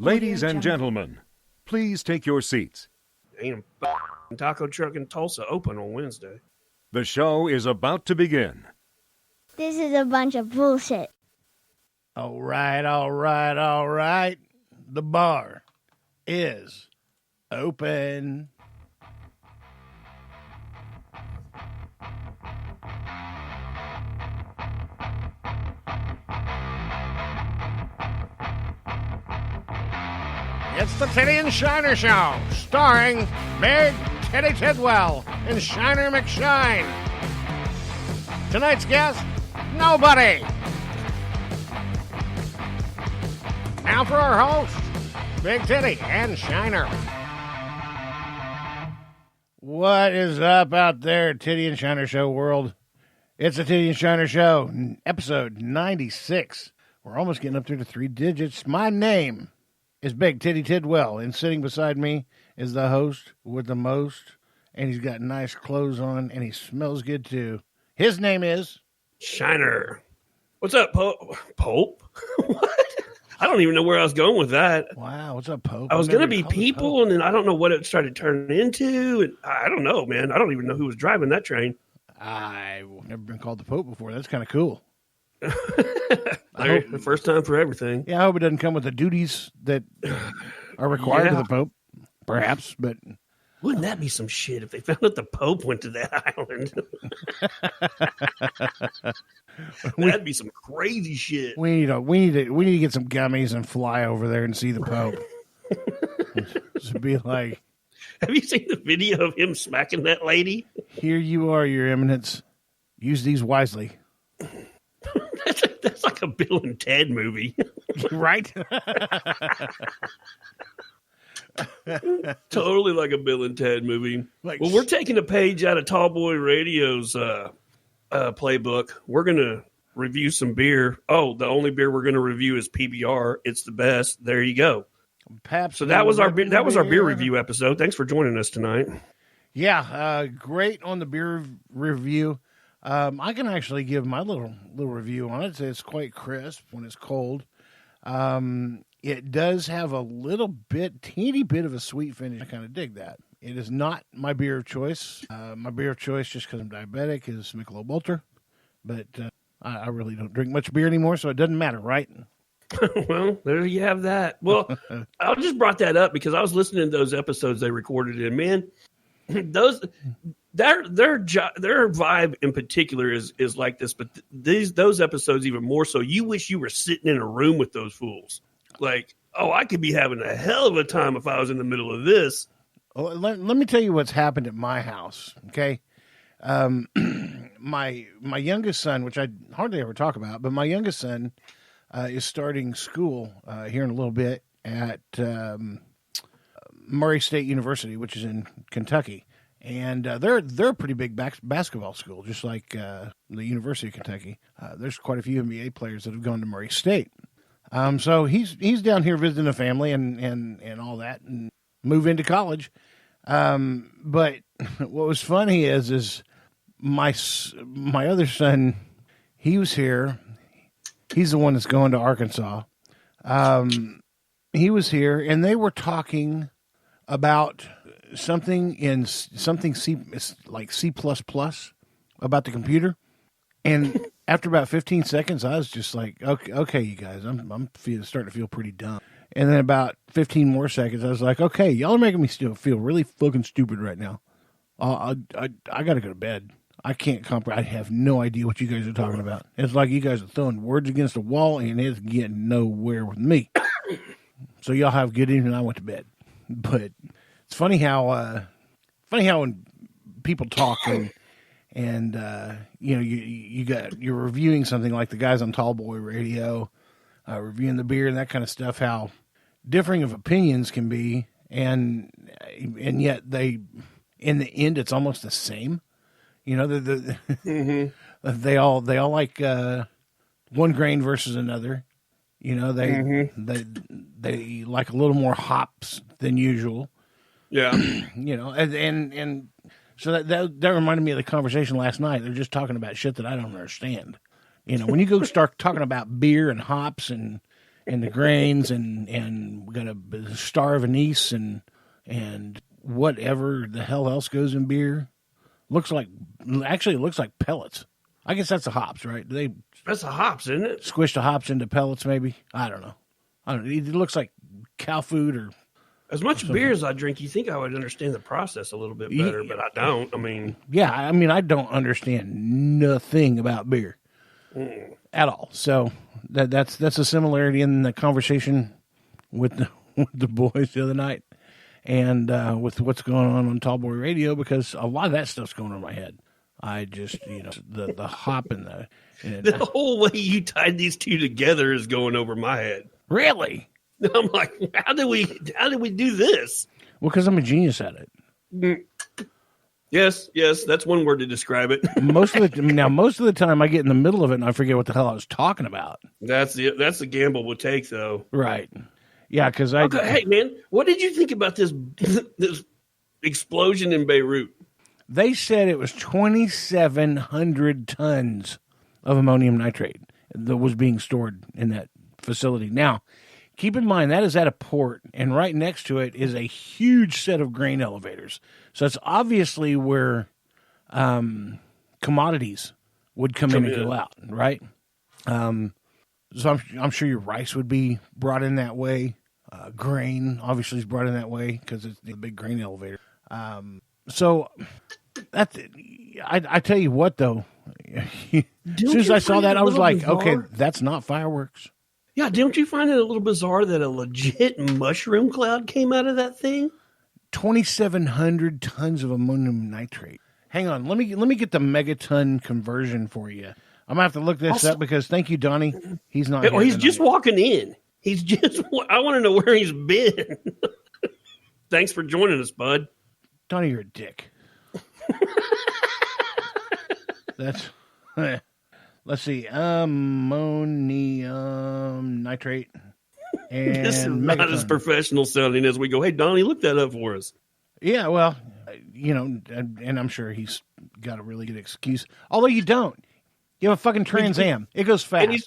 Ladies and gentlemen, please take your seats. Ain't a taco truck in Tulsa open on Wednesday. The show is about to begin. This is a bunch of bullshit. All right. The bar is open. It's the Titty and Shiner Show, starring Big Titty Tidwell and Shiner McShine. Tonight's guest, nobody. Now for our host, Big Titty and Shiner. What is up out there, Titty and Shiner Show world? It's the Titty and Shiner Show, episode 96. We're almost getting up there to 3 digits. My name is Big Titty Tidwell, and sitting beside me is the host with the most, and he's got nice clothes on, and he smells good too. His name is Shiner. What's up, Pope? What? I don't even know where I was going with that. Wow, what's up, Pope? I was going to be people, and then I don't know what it started turning into. And I don't know, man. I don't even know who was driving that train. I've never been called the Pope before. That's kind of cool. The first time for everything. Yeah, I hope it doesn't come with the duties that are required of the Pope, perhaps, but wouldn't that be some shit if they found out the Pope went to that island? That'd be some crazy shit. We need to get some gummies and fly over there and see the Pope. Just be like, have you seen the video of him smacking that lady? Here you are, Your Eminence. Use these wisely. That's like a Bill and Ted movie. Right? Totally like a Bill and Ted movie. Like, well, we're taking a page out of Tallboy Radio's playbook. We're going to review some beer. Oh, the only beer we're going to review is PBR. It's the best. There you go. Pabst. So that was our beer review episode. Thanks for joining us tonight. Yeah, great on the beer review. I can actually give my little review on it. It's quite crisp when it's cold. It does have a teeny bit of a sweet finish. I kind of dig that. It is not my beer of choice. My beer of choice, just because I'm diabetic, is Michelob Ultra. But I really don't drink much beer anymore, so it doesn't matter, right? Well, there you have that. Well, I just brought that up because I was listening to those episodes they recorded, and man, their vibe in particular is like this, but those episodes even more so. You wish you were sitting in a room with those fools. Like, oh, I could be having a hell of a time if I was in the middle of this. Well, let me tell you what's happened at my house. Okay, my youngest son, which I hardly ever talk about, but my youngest son is starting school here in a little bit at Murray State University, which is in Kentucky, and they're a pretty big basketball school, just like the University of Kentucky. There's quite a few NBA players that have gone to Murray State. So he's down here visiting a family and all that, and move into college. But what was funny is my other son, he was here. He's the one that's going to Arkansas. He was here, and they were talking about something C, like C++ about the computer. And after about 15 seconds, I was just like, okay, you guys, I'm starting to feel pretty dumb. And then about 15 more seconds, I was like, okay, y'all are making me still feel really fucking stupid right now. I got to go to bed. I can't comprehend. I have no idea what you guys are talking about. It's like you guys are throwing words against the wall, and it's getting nowhere with me. So y'all have a good evening. I went to bed. But it's funny how when people talk and you're reviewing something like the guys on Tallboy Radio, reviewing the beer and that kind of stuff, how differing of opinions can be, and yet they, in the end, it's almost the same. You know, they all like one grain versus another. You know, they like a little more hops than usual. Yeah. You know, and so that reminded me of the conversation last night. They're just talking about shit that I don't understand. You know, when you go start talking about beer and hops and and the grains, and we got a star of anise and whatever the hell else goes in beer. Actually, it looks like pellets. I guess that's the hops, right? That's the hops, isn't it? Squish the hops into pellets, maybe. I don't know. It looks like cow food or. As much beer as I drink, you think I would understand the process a little bit better, but I don't. I mean, I don't understand nothing about beer at all. So that's a similarity in the conversation with the boys the other night, and with what's going on Tallboy Radio, because a lot of that stuff's going on in my head. I just, the hop and the whole way you tied these two together is going over my head. Really? I'm like, how did we do this? Well, because I'm a genius at it. Yes, that's one word to describe it. most of the time I get in the middle of it and I forget what the hell I was talking about. That's the gamble we'll take, though. Right. Yeah, because hey, man, what did you think about this explosion in Beirut? They said it was 2,700 tons of ammonium nitrate that was being stored in that facility. Now, keep in mind, that is at a port, and right next to it is a huge set of grain elevators. So it's obviously where commodities would come in and go out, right? So I'm sure your rice would be brought in that way. Grain, obviously, is brought in that way because it's the big grain elevator. So I tell you what, though, as soon as I saw that, I was like, bizarre? Okay, that's not fireworks. Yeah, don't you find it a little bizarre that a legit mushroom cloud came out of that thing? 2,700 tons of ammonium nitrate. Hang on, let me get the megaton conversion for you. I'm gonna have to look this up because thank you, Donnie. He's not. Well, he's just walking in. I want to know where he's been. Thanks for joining us, bud. Donnie, you're a dick. That's. Let's see, ammonium nitrate. And this is megaton. not as professional sounding as we go, hey, Donnie, look that up for us. Yeah, well, and I'm sure he's got a really good excuse. Although you don't. You have a fucking Trans Am. It goes fast. And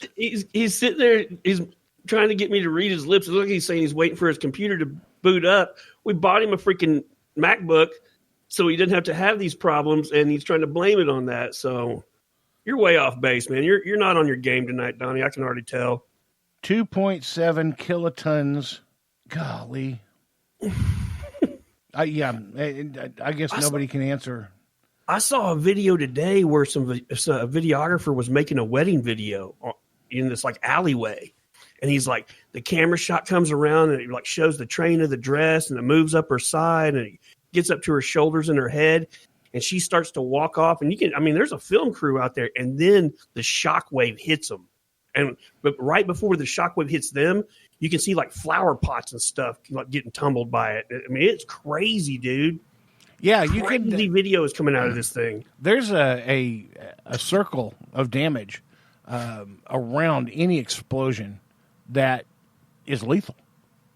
he's sitting there, he's trying to get me to read his lips. Look, he's saying he's waiting for his computer to boot up. We bought him a freaking MacBook so he didn't have to have these problems, and he's trying to blame it on that, so... You're way off base, man. You're not on your game tonight, Donnie. I can already tell. 2.7 kilotons. Golly. I guess nobody can answer. I saw a video today where a videographer was making a wedding video in this like alleyway. And he's like, the camera shot comes around and it like shows the train of the dress and it moves up her side and it gets up to her shoulders and her head. And she starts to walk off, and there's a film crew out there, and then the shockwave hits them. But right before the shockwave hits them, you can see like flower pots and stuff like getting tumbled by it. I mean, it's crazy, dude. Yeah, crazy videos coming out of this thing. There's a circle of damage around any explosion that is lethal.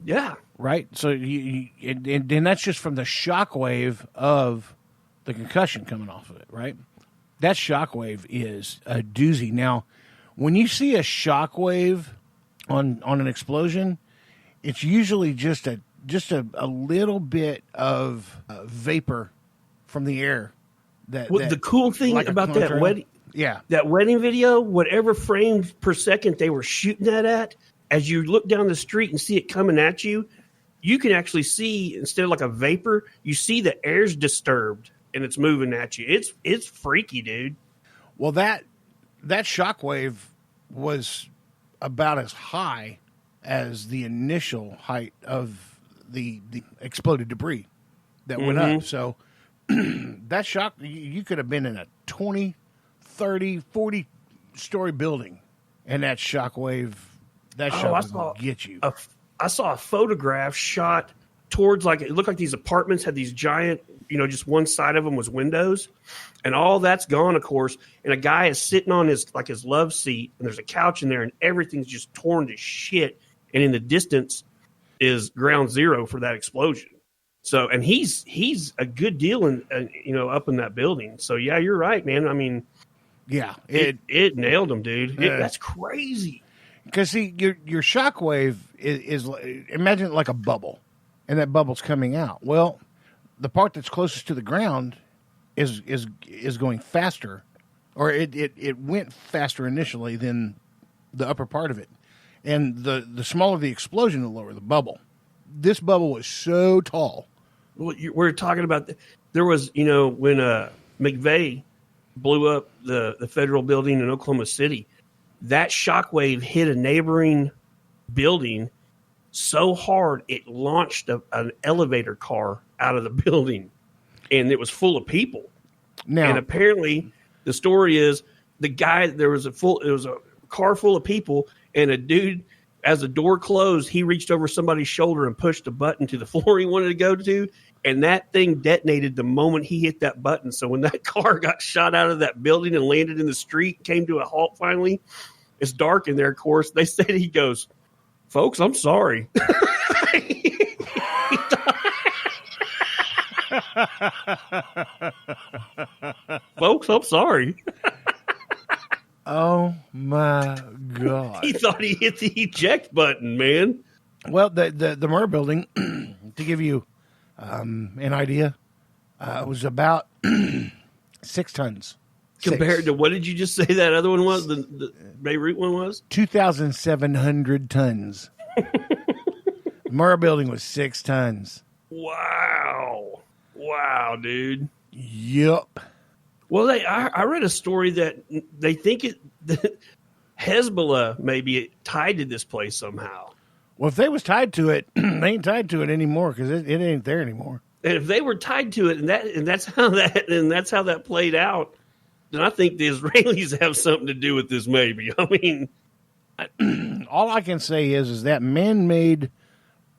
Yeah, right. So and that's just from the shockwave of the concussion coming off of it, right? That shockwave is a doozy. Now, when you see a shockwave on an explosion, it's usually just a little bit of vapor from the air. The cool thing like about that wedding, that wedding video, whatever frames per second they were shooting that at, as you look down the street and see it coming at you, you can actually see, instead of like a vapor, you see the air's disturbed. And it's moving at you. It's freaky, dude. Well, that shockwave was about as high as the initial height of the exploded debris that went up. So that shock, you could have been in a 20, 30, 40-story building, and that shockwave would get you. I saw a photograph shot towards, like, it looked like these apartments had these giant, just one side of them was windows, and all that's gone, of course. And a guy is sitting on his love seat, and there's a couch in there, and everything's just torn to shit. And in the distance is ground zero for that explosion. So, and he's a good deal up in that building. So yeah, you're right, man. I mean, yeah, it nailed him, dude. That's crazy. Because see, your shock wave is imagine it like a bubble, and that bubble's coming out. Well, the part that's closest to the ground is going faster, or it went faster initially than the upper part of it, and the smaller the explosion, the lower the bubble. This bubble was so tall. Well, we're talking about there was when McVeigh blew up the federal building in Oklahoma City. That shockwave hit a neighboring building so hard it launched an elevator car out of the building, and it was full of people. Now, and apparently, the story is there was a car full of people, and a dude, as the door closed, he reached over somebody's shoulder and pushed a button to the floor he wanted to go to, and that thing detonated the moment he hit that button. So when that car got shot out of that building and landed in the street, came to a halt finally, it's dark in there, of course. They said, he goes, "Folks, I'm sorry." Folks, I'm sorry. Oh my God. He thought he hit the eject button, man. Well, the Murrah building, to give you an idea, was about 6 tons. Compared to, what did you just say that other one was? The Beirut one was? 2,700 tons. Murrah building was 6 tons. Wow. Wow, dude. Yup. Well, I read a story that they think that Hezbollah may be tied to this place somehow. Well, if they was tied to it, they ain't tied to it anymore because it ain't there anymore. And if they were tied to it, and that's how that played out, then I think the Israelis have something to do with this. Maybe. I mean, all I can say is that man-made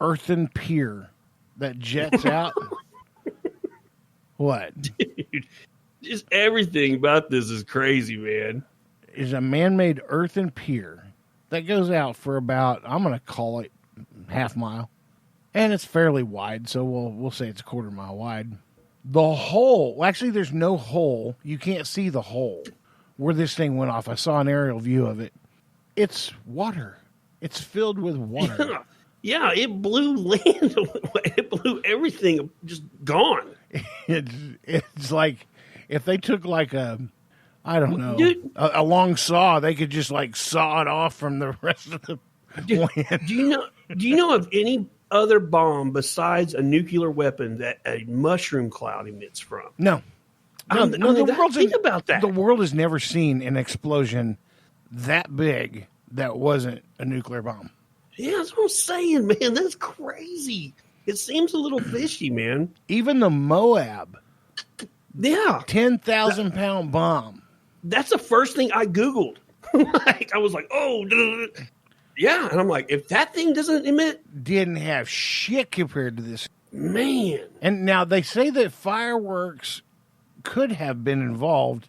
earthen pier that jets out. What? Dude, just everything about this is crazy, man. Is a man-made earthen pier that goes out for about, I'm going to call it half mile, and it's fairly wide, so we'll say it's a quarter mile wide. The hole, actually, there's no hole. You can't see the hole where this thing went off. I saw an aerial view of it. It's water. It's filled with water. Yeah, it blew land away. It blew everything, just gone. It's like if they took like a Dude, a long saw, they could just like saw it off from the rest of the land. Do you know of any other bomb besides a nuclear weapon that a mushroom cloud emits from? No. Think about that. The world has never seen an explosion that big that wasn't a nuclear bomb. Yeah, that's what I'm saying, man. That's crazy. It seems a little fishy, man. Even the Moab, Yeah, 10,000-pound bomb. that's the first thing I Googled. I was like, oh, yeah. And I'm like, if that thing doesn't emit, Didn't have shit compared to this. man. And now they say that fireworks could have been involved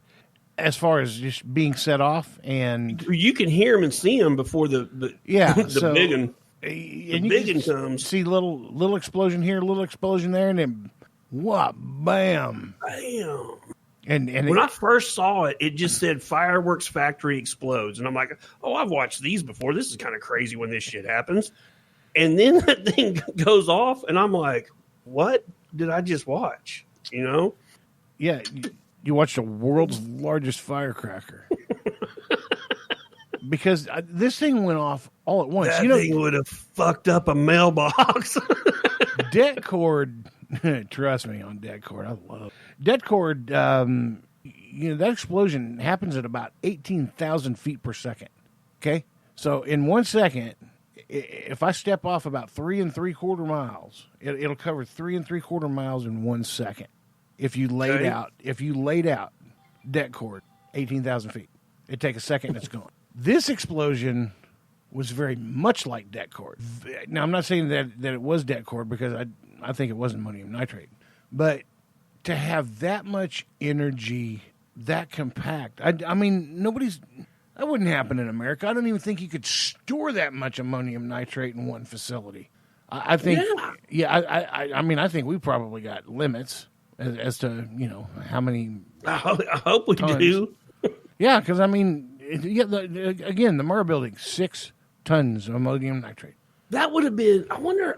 as far as just being set off, and You can hear them and see them before the so, big one. and big you one can comes. see little explosion here, little explosion there, and then what? Bam! Bam. And When I first saw it, it just said fireworks factory explodes. And I'm like, oh, I've watched these before. This is kind of crazy when this shit happens. And then that thing goes off, and I'm like, what did I just watch? You know? yeah, you watched the world's largest firecracker because this thing went off all at once. That You know, thing would have fucked up a mailbox. det cord. Trust me on det cord. I love det cord. That explosion happens at about 18,000 feet per second. Okay, so in 1 second, if I step off about 3 3/4 miles, it'll cover 3 3/4 miles in 1 second. If you laid out det cord 18,000 feet, it'd take a second and it's gone. This explosion was very much like det cord. Now, I'm not saying that it was det cord because I think it was ammonium nitrate. But to have that much energy, that compact, I mean, that wouldn't happen in America. I don't even think you could store that much ammonium nitrate in one facility. I think, I think we probably got limits as to, how many. I hope we tons. do. Yeah, because, again, the Murrah building, 6 tons of ammonium nitrate. That would have been. I wonder